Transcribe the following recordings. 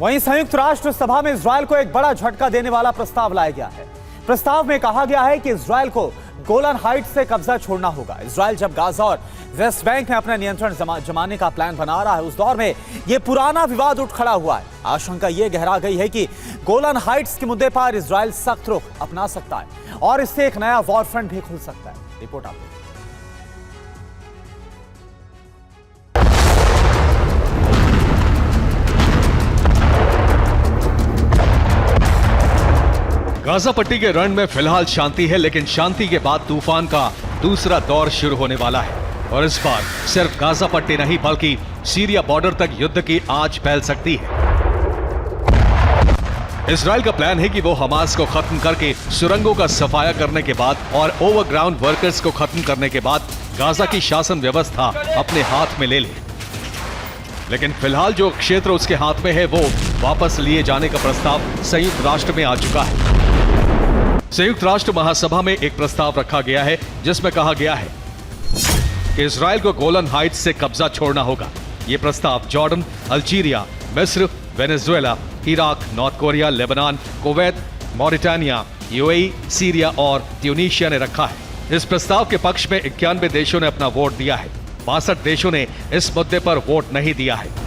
वहीं संयुक्त राष्ट्र सभा में इजरायल को एक बड़ा झटका देने वाला प्रस्ताव लाया गया है। प्रस्ताव में कहा गया है कि इजरायल को गोलन हाइट्स से कब्जा छोड़ना होगा। इजरायल जब गाजा और वेस्ट बैंक में अपना नियंत्रण जमाने का प्लान बना रहा है, उस दौर में यह पुराना विवाद उठ खड़ा हुआ है। आशंका यह गहरा गई है कि गोलन हाइट्स के मुद्दे पर इजरायल सख्त रुख अपना सकता है और इससे एक नया वॉर फ्रंट भी खुल सकता है। रिपोर्ट आप देखिए। गाजा पट्टी के रण में फिलहाल शांति है, लेकिन शांति के बाद तूफान का दूसरा दौर शुरू होने वाला है और इस बार सिर्फ गाजा पट्टी नहीं बल्कि सीरिया बॉर्डर तक युद्ध की आंच फैल सकती है। इजराइल का प्लान है कि वो हमास को खत्म करके सुरंगों का सफाया करने के बाद और ओवरग्राउंड वर्कर्स को खत्म करने के बाद गाजा की शासन व्यवस्था अपने हाथ में ले ले। लेकिन फिलहाल जो क्षेत्र उसके हाथ में है वो वापस लिए जाने का प्रस्ताव संयुक्त राष्ट्र में आ चुका है। संयुक्त राष्ट्र महासभा में एक प्रस्ताव रखा गया है जिसमें कहा गया है कि इजराइल को गोलन हाइट्स से कब्जा छोड़ना होगा। यह प्रस्ताव जॉर्डन, अल्जीरिया, मिस्र, Venezuela, Iraq, north Korea, Lebanon, Kuwait, Mauritania, UAE, Syria और ट्यूनीशिया ने रखा है। इस प्रस्ताव के पक्ष में 91 देशों ने अपना वोट दिया है। 62 देशों ने इस मुद्दे पर वोट नहीं दिया है।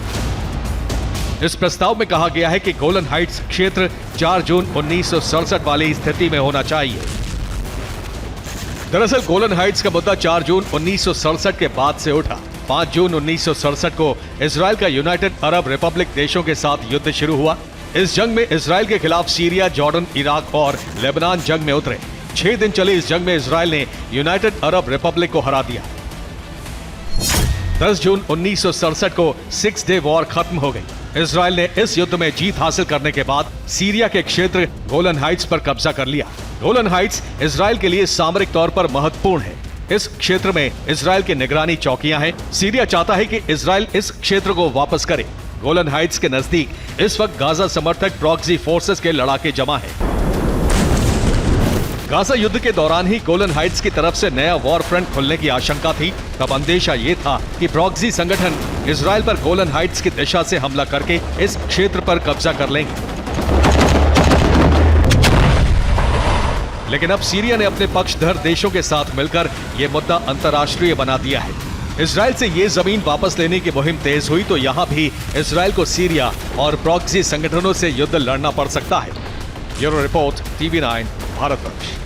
इस प्रस्ताव में कहा गया है कि गोलन हाइट्स क्षेत्र 4 जून 1967 वाली स्थिति में होना चाहिए। दरअसल गोलन हाइट्स का मुद्दा 4 जून 1967 के बाद से उठा। 5 जून 1967 को इजराइल का यूनाइटेड अरब रिपब्लिक देशों के साथ युद्ध शुरू हुआ। इस जंग में इजराइल के खिलाफ सीरिया, जॉर्डन, इराक और लेबनान जंग में उतरे। 6 दिन चली इस जंग में इजराइल ने यूनाइटेड अरब रिपब्लिक को हरा दिया। 10 जून 1967 को 6 डे वॉर खत्म हो गई। इजराइल ने इस युद्ध में जीत हासिल करने के बाद सीरिया के क्षेत्र गोलन हाइट्स पर कब्जा कर लिया। गोलन हाइट्स इजराइल के लिए सामरिक तौर पर महत्वपूर्ण है। इस क्षेत्र में इजराइल की निगरानी चौकियां हैं। सीरिया चाहता है कि इजराइल इस क्षेत्र को वापस करे। गोलन हाइट्स के नजदीक इस वक्त गाजा समर्थक प्रॉक्सी फोर्सेस के लड़ाके जमा हैं। गाजा युद्ध के दौरान ही गोलन हाइट्स की तरफ से नया वॉर फ्रंट खुलने की आशंका थी। तब अंदेशा ये था कि प्रॉक्सी संगठन इजराइल पर गोलन हाइट्स की दिशा से हमला करके इस क्षेत्र पर कब्जा कर लेंगे। लेकिन अब सीरिया ने अपने पक्षधर देशों के साथ मिलकर यह मुद्दा अंतर्राष्ट्रीय बना दिया है। इजराइल से ये जमीन वापस लेने की मुहिम तेज हुई तो यहां भी इजराइल को सीरिया और प्रॉक्सी संगठनों से युद्ध लड़ना पड़ सकता है। Bureau report, TV9 Bharatvarsh.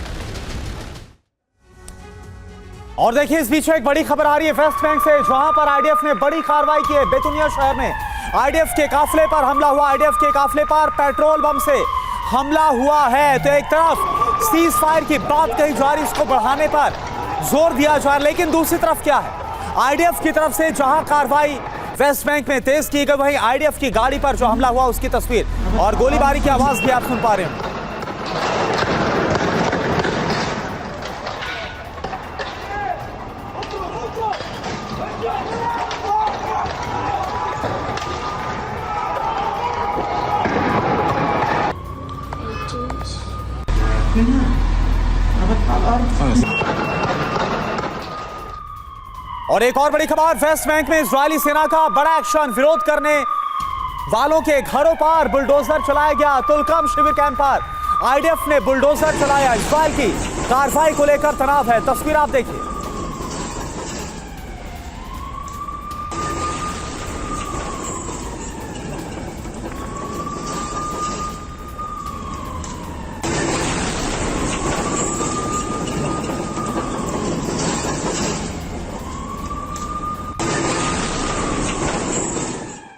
और देखिए, इस बीच एक बड़ी खबर आ रही है वेस्ट बैंक से, जहां पर आईडीएफ ने बड़ी कार्रवाई की है। बेतुनिया शहर में आईडीएफ के काफिले पर हमला हुआ। आईडीएफ के काफिले पर पेट्रोल बम से हमला हुआ है। तो एक तरफ सीज फायर की बात कही जा रही, इसको बढ़ाने पर जोर दिया जा रहा, लेकिन दूसरी तरफ क्या है, आईडीएफ की तरफ से जहां कार्रवाई वेस्ट बैंक में तेज की गई, वहीं आईडीएफ की गाड़ी पर जो हमला हुआ उसकी तस्वीर और गोलीबारी की आवाज भी आप सुन पा रहे हैं। और एक और बड़ी खबर, वेस्ट बैंक में इजरायली सेना का बड़ा एक्शन। विरोध करने वालों के घरों पर बुलडोजर चलाया गया। तुलकम शिविर कैंप पर आईडीएफ ने बुलडोजर चलाया। इजरायल की कार्रवाई को लेकर तनाव है। तस्वीर आप देखिए।